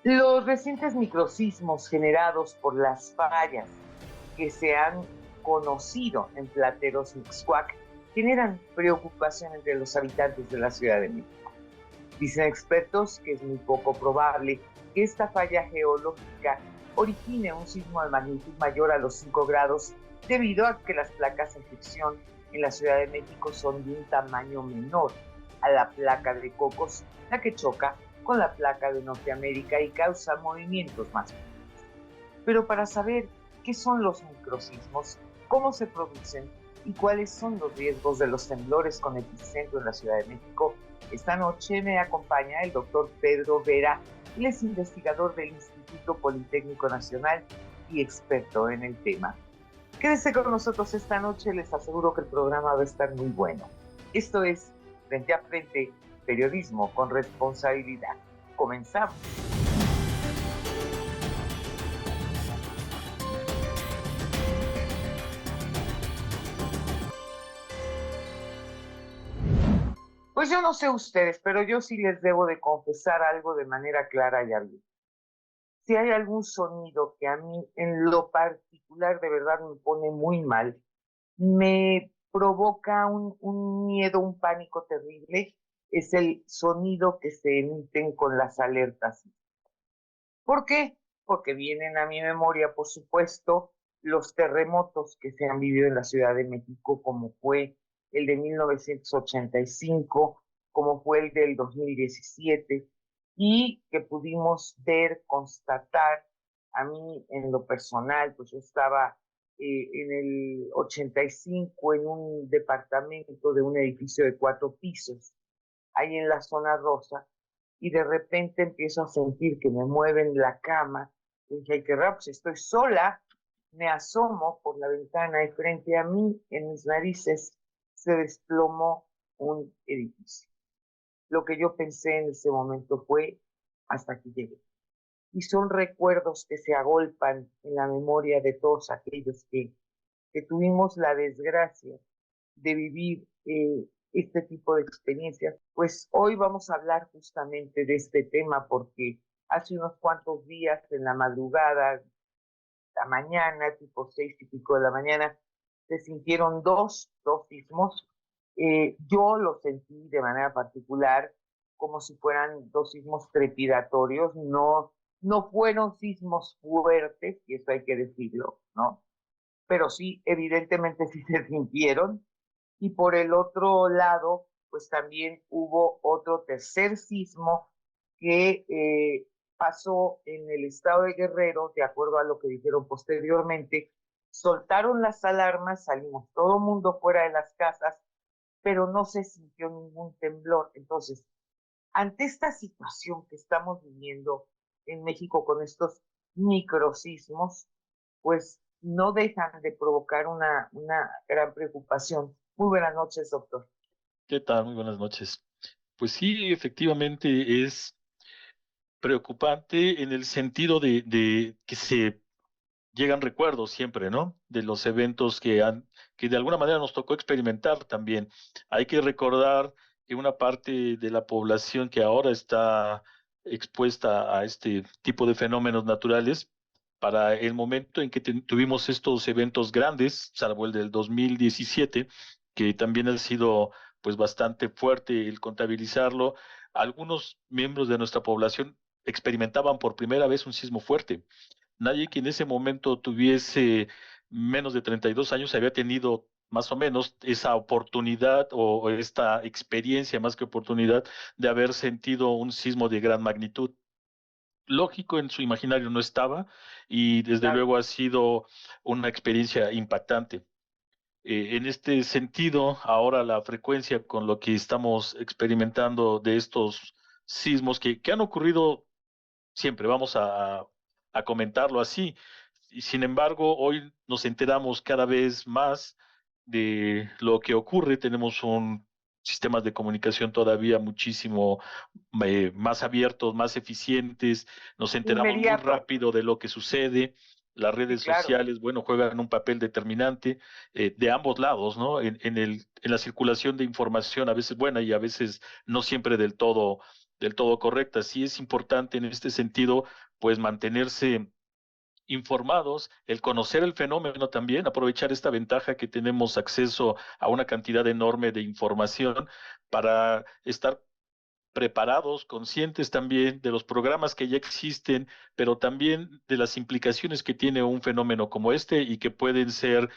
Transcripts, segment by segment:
Los recientes microsismos generados por las fallas que se han conocido en Plateros Mixcoac generan preocupación entre los habitantes de la Ciudad de México. Dicen expertos que es muy poco probable que esta falla geológica origine un sismo de magnitud mayor a los 5 grados debido a que las placas en fricción en la Ciudad de México son de un tamaño menor a la placa de Cocos, la que choca con la placa de Norteamérica y causa movimientos más fuertes. Pero para saber qué son los microsismos, cómo se producen y cuáles son los riesgos de los temblores con epicentro en la Ciudad de México, esta noche me acompaña el doctor Pedro Vera. Él es investigador del Instituto Politécnico Nacional y experto en el tema. Quédese con nosotros esta noche, les aseguro que el programa va a estar muy bueno. Esto es Frente a Frente, periodismo con responsabilidad. Comenzamos. Pues yo no sé ustedes, pero yo sí les debo de confesar algo de manera clara y abierta. Si hay algún sonido que a mí en lo particular de verdad me pone muy mal, me provoca un miedo, un pánico terrible, es el sonido que se emiten con las alertas. ¿Por qué? Porque vienen a mi memoria, por supuesto, los terremotos que se han vivido en la Ciudad de México, como fue el de 1985, como fue el del 2017, y que pudimos ver, constatar. A mí en lo personal, pues yo estaba en el 85 en un departamento de un edificio de 4 pisos, ahí en la zona rosa, y de repente empiezo a sentir que me mueven la cama. Y dije, ay, qué raro, pues estoy sola. Me asomo por la ventana y frente a mí, en mis narices, se desplomó un edificio. Lo que yo pensé en ese momento fue, hasta aquí llegué. Y son recuerdos que se agolpan en la memoria de todos aquellos que tuvimos la desgracia de vivir este tipo de experiencias. Pues hoy vamos a hablar justamente de este tema porque hace unos cuantos días en la madrugada, la mañana, tipo 6 y pico de la mañana, se sintieron dos sismos. Yo lo sentí de manera particular como si fueran dos sismos trepidatorios, no fueron sismos fuertes, y eso hay que decirlo, ¿no? Pero sí, evidentemente sí se sintieron. Y por el otro lado, pues también hubo otro tercer sismo que pasó en el estado de Guerrero, de acuerdo a lo que dijeron posteriormente. Soltaron las alarmas, salimos todo el mundo fuera de las casas, pero no se sintió ningún temblor. Entonces, ante esta situación que estamos viviendo en México con estos microsismos, pues no dejan de provocar una gran preocupación. Muy buenas noches, doctor. ¿Qué tal? Muy buenas noches. Pues sí, efectivamente es preocupante en el sentido de que se llegan recuerdos siempre, ¿no? De los eventos que de alguna manera nos tocó experimentar también. Hay que recordar que una parte de la población que ahora está expuesta a este tipo de fenómenos naturales, para el momento en que tuvimos estos eventos grandes, salvo el del 2017, que también ha sido pues bastante fuerte el contabilizarlo, algunos miembros de nuestra población experimentaban por primera vez un sismo fuerte. Nadie que en ese momento tuviese menos de 32 años había tenido más o menos esa oportunidad o esta experiencia más que oportunidad de haber sentido un sismo de gran magnitud. Lógico, en su imaginario no estaba y desde Claro. luego ha sido una experiencia impactante. En este sentido, ahora la frecuencia con lo que estamos experimentando de estos sismos que han ocurrido siempre, vamos a comentarlo así. Y sin embargo, hoy nos enteramos cada vez más de lo que ocurre. Tenemos un sistemas de comunicación todavía muchísimo más abiertos, más eficientes. Nos enteramos muy Inmediato. rápido de lo que sucede. Las Sí, redes claro. sociales, bueno, juegan un papel determinante de ambos lados, ¿no? En la circulación de información, a veces buena y a veces no siempre del todo correcta. Sí es importante en este sentido, pues mantenerse informados, el conocer el fenómeno también, aprovechar esta ventaja que tenemos acceso a una cantidad enorme de información para estar preparados, conscientes también de los programas que ya existen, pero también de las implicaciones que tiene un fenómeno como este y que pueden ser,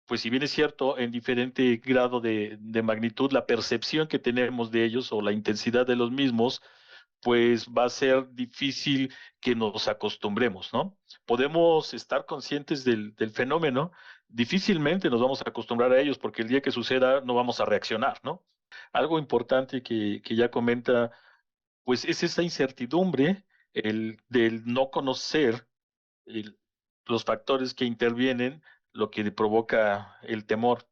pues si bien es cierto, en diferente grado de magnitud, la percepción que tenemos de ellos o la intensidad de los mismos, pues va a ser difícil que nos acostumbremos, ¿no? Podemos estar conscientes del fenómeno, difícilmente nos vamos a acostumbrar a ellos porque el día que suceda no vamos a reaccionar, ¿no? Algo importante que ya comenta pues es esa incertidumbre, el del no conocer el- los factores que intervienen, lo que provoca el temor.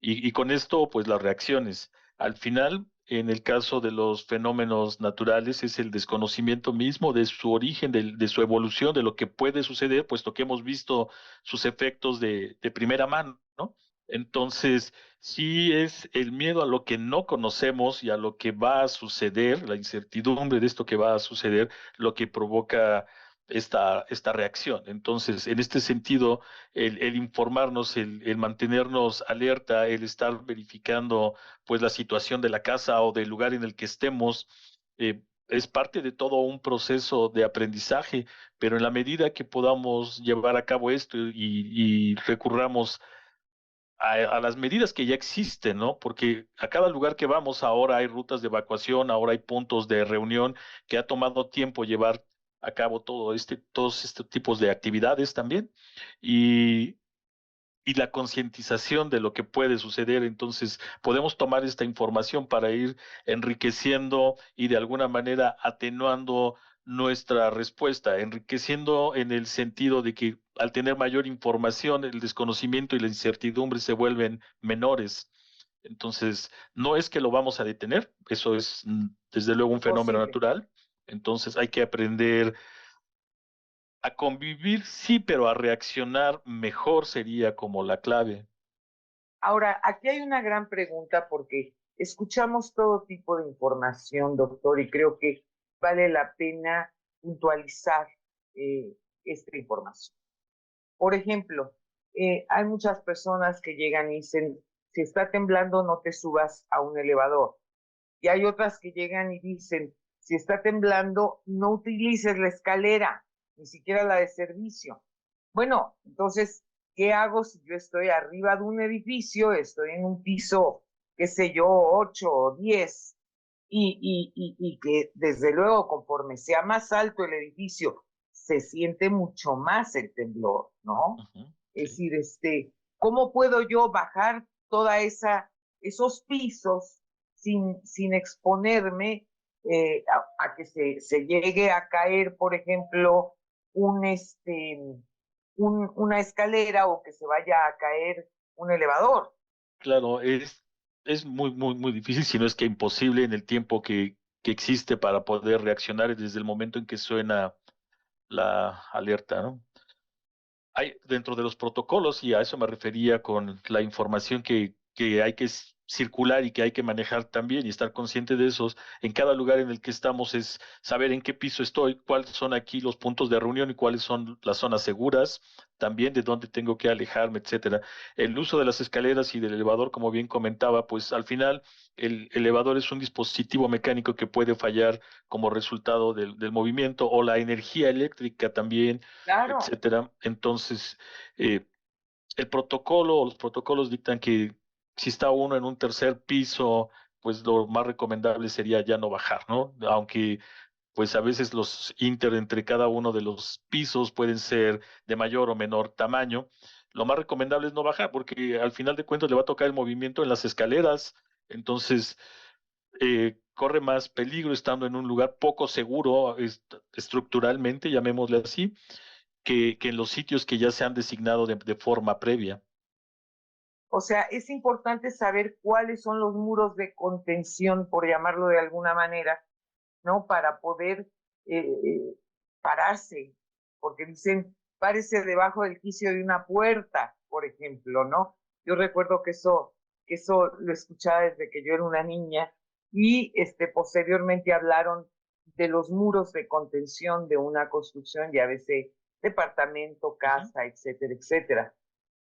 Y con esto, pues las reacciones. Al final, en el caso de los fenómenos naturales, es el desconocimiento mismo de su origen, de su evolución, de lo que puede suceder, puesto que hemos visto sus efectos de primera mano, ¿no? Entonces, sí es el miedo a lo que no conocemos y a lo que va a suceder, la incertidumbre de esto que va a suceder, lo que provoca esta reacción. Entonces, en este sentido, el informarnos, el mantenernos alerta, el estar verificando pues la situación de la casa o del lugar en el que estemos, es parte de todo un proceso de aprendizaje, pero en la medida que podamos llevar a cabo esto y recurramos a las medidas que ya existen, ¿no? Porque a cada lugar que vamos ahora hay rutas de evacuación, ahora hay puntos de reunión que ha tomado tiempo llevar a cabo todos estos tipos de actividades también. Y, y la concientización de lo que puede suceder. Entonces, podemos tomar esta información para ir enriqueciendo y de alguna manera atenuando nuestra respuesta, enriqueciendo en el sentido de que al tener mayor información, el desconocimiento y la incertidumbre se vuelven menores. Entonces, no es que lo vamos a detener, eso es desde luego un fenómeno Imposible. natural. Entonces, hay que aprender a convivir, sí, pero a reaccionar mejor sería como la clave. Ahora, aquí hay una gran pregunta porque escuchamos todo tipo de información, doctor, y creo que vale la pena puntualizar esta información. Por ejemplo, hay muchas personas que llegan y dicen, si está temblando, no te subas a un elevador. Y hay otras que llegan y dicen, si está temblando, no utilices la escalera, ni siquiera la de servicio. Bueno, entonces, ¿qué hago si yo estoy arriba de un edificio, estoy en un piso, qué sé yo, 8 o 10, y que desde luego conforme sea más alto el edificio, se siente mucho más el temblor, ¿no? Ujú, Es sí. decir, ¿cómo puedo yo bajar toda esos pisos sin exponerme a que se llegue a caer, por ejemplo, un, este, una escalera o que se vaya a caer un elevador? Claro, es muy difícil, si no es que imposible en el tiempo que existe para poder reaccionar desde el momento en que suena la alerta, ¿no? Hay dentro de los protocolos, y a eso me refería con la información que hay que circular y que hay que manejar también y estar consciente de esos, en cada lugar en el que estamos es saber en qué piso estoy, cuáles son aquí los puntos de reunión y cuáles son las zonas seguras, también de dónde tengo que alejarme, etcétera. El uso de las escaleras y del elevador, como bien comentaba, pues al final el elevador es un dispositivo mecánico que puede fallar como resultado del movimiento o la energía eléctrica también, Claro. etcétera. Entonces, eh, el protocolo o los protocolos dictan que si está uno en un tercer piso, pues lo más recomendable sería ya no bajar, ¿no? Aunque pues a veces los entre cada uno de los pisos pueden ser de mayor o menor tamaño. Lo más recomendable es no bajar porque al final de cuentas le va a tocar el movimiento en las escaleras. Entonces, corre más peligro estando en un lugar poco seguro estructuralmente, llamémosle así, que en los sitios que ya se han designado de forma previa. O sea, es importante saber cuáles son los muros de contención, por llamarlo de alguna manera, ¿no? Para poder eh, pararse, porque dicen, párese debajo del quicio de una puerta, por ejemplo, ¿no? Yo recuerdo que eso lo escuchaba desde que yo era una niña y posteriormente hablaron de los muros de contención de una construcción, ya veces departamento, Ujú. casa, etcétera, etcétera.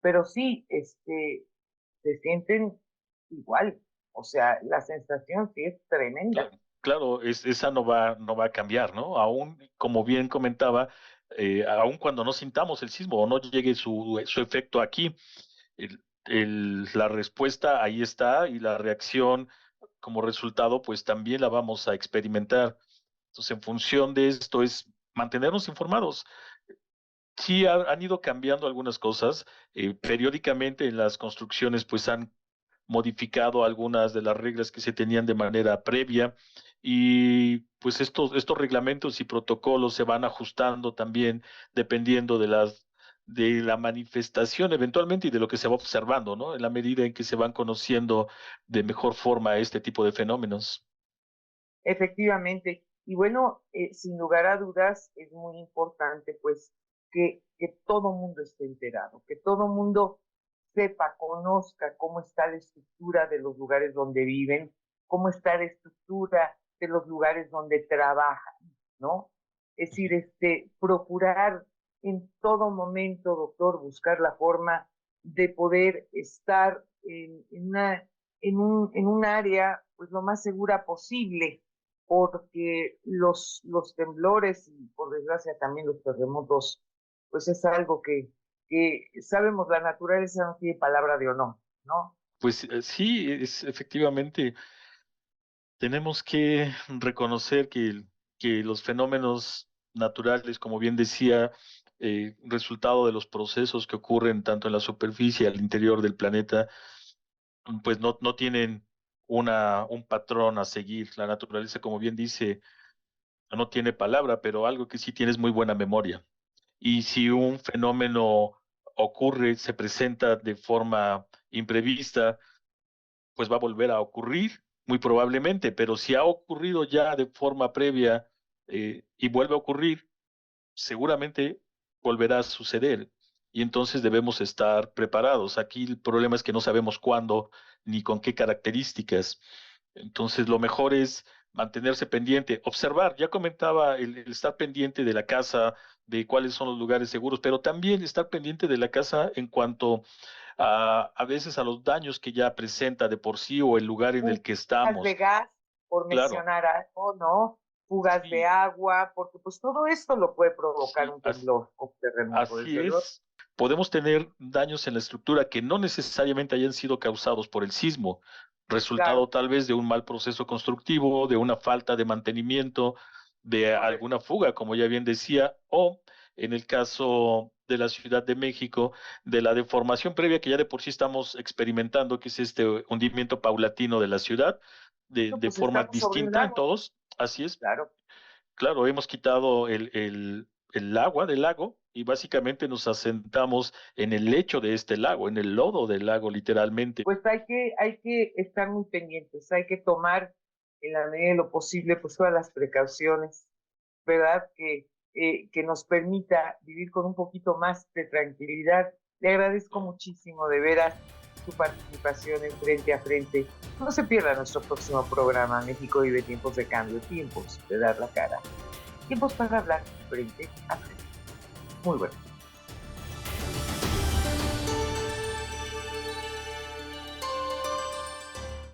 Pero sí, se sienten igual, o sea, la sensación sí es tremenda. Claro, esa no va a cambiar, ¿no? Aún, como bien comentaba, aún cuando no sintamos el sismo o no llegue su efecto aquí, la respuesta ahí está y la reacción como resultado, pues también la vamos a experimentar. Entonces, en función de esto es mantenernos informados. Sí, han ido cambiando algunas cosas. Periódicamente en las construcciones, pues han modificado algunas de las reglas que se tenían de manera previa y pues estos reglamentos y protocolos se van ajustando también dependiendo de la manifestación eventualmente y de lo que se va observando, ¿no? En la medida en que se van conociendo de mejor forma este tipo de fenómenos. Efectivamente. Y bueno, sin lugar a dudas, es muy importante pues que todo mundo esté enterado, que todo mundo sepa, conozca cómo está la estructura de los lugares donde viven, cómo está la estructura de los lugares donde trabajan, ¿no? Es Ujú. decir, procurar en todo momento, doctor, buscar la forma de poder estar en un área pues lo más segura posible, porque los temblores y por desgracia también los terremotos, pues es algo que sabemos, la naturaleza no tiene palabra de honor, ¿no? Pues sí, efectivamente. Tenemos que reconocer que los fenómenos naturales, como bien decía, resultado de los procesos que ocurren tanto en la superficie y al interior del planeta, pues no tienen un patrón a seguir. La naturaleza, como bien dice, no tiene palabra, pero algo que sí tiene es muy buena memoria. Y si un fenómeno ocurre, se presenta de forma imprevista, pues va a volver a ocurrir, muy probablemente, pero si ha ocurrido ya de forma previa y vuelve a ocurrir, seguramente volverá a suceder. Y entonces debemos estar preparados. Aquí el problema es que no sabemos cuándo ni con qué características. Entonces lo mejor es mantenerse pendiente, observar. Ya comentaba el estar pendiente de la casa, de cuáles son los lugares seguros, pero también estar pendiente de la casa en cuanto a veces a los daños que ya presenta de por sí o el lugar en el que Fugas de estamos. gas, por Claro, mencionar algo, ¿no? Fugas de sí, agua, porque pues todo esto lo puede provocar sí, un temblor o un terremoto, así desde luego. es. Podemos tener daños en la estructura que no necesariamente hayan sido causados por el sismo, resultado Claro, tal vez de un mal proceso constructivo, de una falta de mantenimiento, de correcto. alguna fuga, como ya bien decía, o en el caso de la Ciudad de México, de la deformación previa que ya de por sí estamos experimentando, que es este hundimiento paulatino de la ciudad, de, No, de pues forma estamos sobre un distinta en lago, todos. Así es. claro. Claro, hemos quitado el agua del lago y básicamente nos asentamos en el lecho de este lago, en el lodo del lago, literalmente. Pues hay que estar muy pendientes, hay que tomar en la medida de lo posible pues todas las precauciones, ¿verdad? Que nos permita vivir con un poquito más de tranquilidad. Le agradezco muchísimo de veras su participación en Frente a Frente. No se pierda nuestro próximo programa. México vive tiempos de cambio, tiempos de dar la cara, tiempos para hablar frente a frente. Muy bueno.